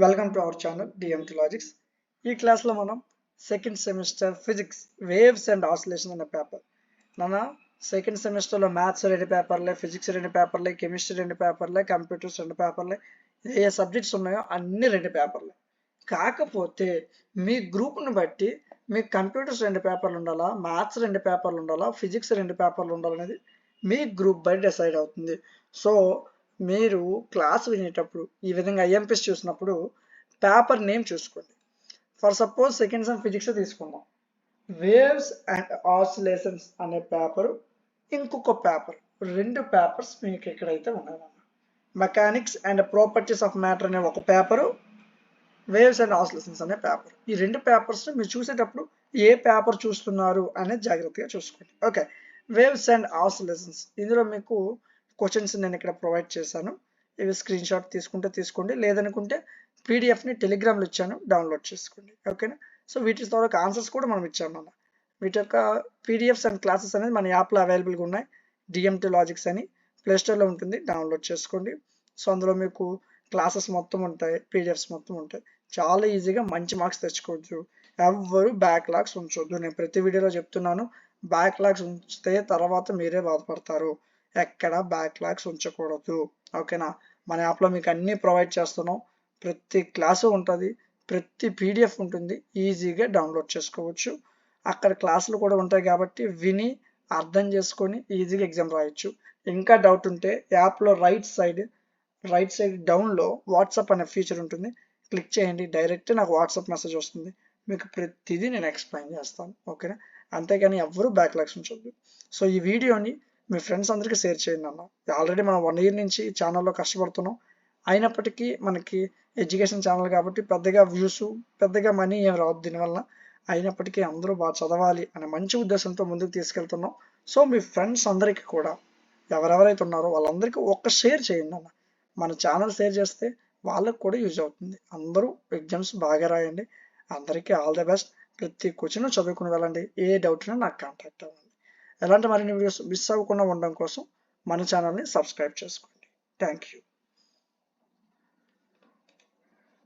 Welcome to our channel DMT logics. ఈ క్లాస్లో మనం second semester physics waves and oscillation అనే పేపర్ సెకండ్ సెమిస్టర్లో మ్యాథ్స్ 2 పేపర్లే, ఫిజిక్స్ 2 పేపర్లే, కెమిస్ట్రీ 2 పేపర్లే, కంప్యూటర్స్ 2 పేపర్లే, ఏ subjects ఉన్నాయో అన్ని 2 పేపర్లే. కాకపోతే మీ గ్రూప్ను బట్టి మీకు కంప్యూటర్స్ 2 పేపర్లు ఉండాలా, మ్యాథ్స్ 2 పేపర్లు ఉండాలా, ఫిజిక్స్ 2 పేపర్లు ఉండాలనేది మీ గ్రూప్ బై డిసైడ్ అవుతుంది. సో మీరు క్లాస్ వినేటప్పుడు ఈ విధంగా ఐఎంపీస్ చూసినప్పుడు పేపర్ నేమ్ చూసుకోండి. For suppose second sem physics తీసుకుందాం, వేవ్స్ అండ్ ఆసిలేషన్స్ అనే పేపరు, ఇంకొక పేపర్, 2 పేపర్స్ మీకు ఎక్కడైతే ఉన్నాయన్నమాట. Mechanics and properties of matter అనే ఒక పేపరు, వేవ్స్ అండ్ ఆసిలేషన్స్ అనే పేపర్. ఈ 2 పేపర్స్ మీరు చూసేటప్పుడు ఏ పేపర్ చూస్తున్నారు అనేది జాగ్రత్తగా చూసుకోండి. ఓకే, వేవ్స్ అండ్ ఆసిలేషన్స్, ఇందులో మీకు క్వశ్చన్స్ నేను ఇక్కడ ప్రొవైడ్ చేశాను. ఇవి స్క్రీన్ షాట్ తీసుకుంటే తీసుకోండి, లేదనుకుంటే పీడిఎఫ్ని టెలిగ్రామ్లో ఇచ్చాను, డౌన్లోడ్ చేసుకోండి. ఓకేనా? సో వీటి ద్వారా ఆన్సర్స్ కూడా మనం ఇచ్చాము. వీటి యొక్క పీడిఎఫ్స్ అండ్ క్లాసెస్ అనేది మన యాప్లో అవైలబుల్గా ఉన్నాయి. డిఎంటి లాజిక్స్ అని ప్లేస్టోర్లో ఉంటుంది, డౌన్లోడ్ చేసుకోండి. సో అందులో మీకు క్లాసెస్ మొత్తం ఉంటాయి, పీడిఎఫ్స్ మొత్తం ఉంటాయి. చాలా ఈజీగా మంచి మార్క్స్ తెచ్చుకోవచ్చు. ఎవ్వరు బ్యాక్లాగ్స్ ఉంచొద్దు. నేను ప్రతి వీడియోలో చెప్తున్నాను, బ్యాక్లాగ్స్ ఉంచితే తర్వాత మీరే బాధపడతారు. ఎక్కడ బ్యాక్లాగ్స్ ఉంచకూడదు. ఓకేనా? మన యాప్లో మీకు అన్నీ ప్రొవైడ్ చేస్తున్నాం. ప్రతి క్లాసు ఉంటుంది, ప్రతి పీడిఎఫ్ ఉంటుంది, ఈజీగా డౌన్లోడ్ చేసుకోవచ్చు. అక్కడ క్లాసులు కూడా ఉంటాయి కాబట్టి విని అర్థం చేసుకొని ఈజీగా ఎగ్జామ్ రాయొచ్చు. ఇంకా డౌట్ ఉంటే యాప్లో రైట్ సైడ్ డౌన్లో వాట్సాప్ అనే ఫీచర్ ఉంటుంది, క్లిక్ చేయండి, డైరెక్ట్ నాకు వాట్సాప్ మెసేజ్ వస్తుంది. మీకు ప్రతిదీ నేను ఎక్స్ప్లెయిన్ చేస్తాను. ఓకేనా? అంతేగాని ఎవ్వరూ బ్యాక్లాగ్స్ ఉంచొద్దు. సో ఈ వీడియోని మీ ఫ్రెండ్స్ అందరికీ షేర్ చేయండి అన్న. ఆల్రెడీ మనం 1 year నుంచి ఛానల్లో కష్టపడుతున్నాం. అయినప్పటికీ మనకి ఎడ్యుకేషన్ ఛానల్ కాబట్టి పెద్దగా వ్యూస్, పెద్దగా మనీ ఏం రావద్దు దీనివల్ల. అయినప్పటికీ అందరూ బాగా చదవాలి అనే మంచి ఉద్దేశంతో ముందుకు తీసుకెళ్తున్నాం. సో మీ ఫ్రెండ్స్ అందరికీ కూడా, ఎవరెవరైతే ఉన్నారో వాళ్ళందరికీ ఒక్క షేర్ చేయండి అన్న. మన ఛానల్ షేర్ చేస్తే వాళ్ళకు కూడా యూజ్ అవుతుంది. అందరూ ఎగ్జామ్స్ బాగా రాయండి. అందరికీ ఆల్ ద బెస్ట్. ప్రతి క్వశ్చన్ చదువుకుని వెళ్ళండి. ఏ డౌట్ ఉన్నా నాకు కాంటాక్ట్ అవ్వండి. ఎలాంటి మరిన్ని వీడియోస్ మిస్ అవ్వకుండా ఉండడం కోసం మన ఛానల్ని సబ్స్క్రైబ్ చేసుకోండి. Thank you.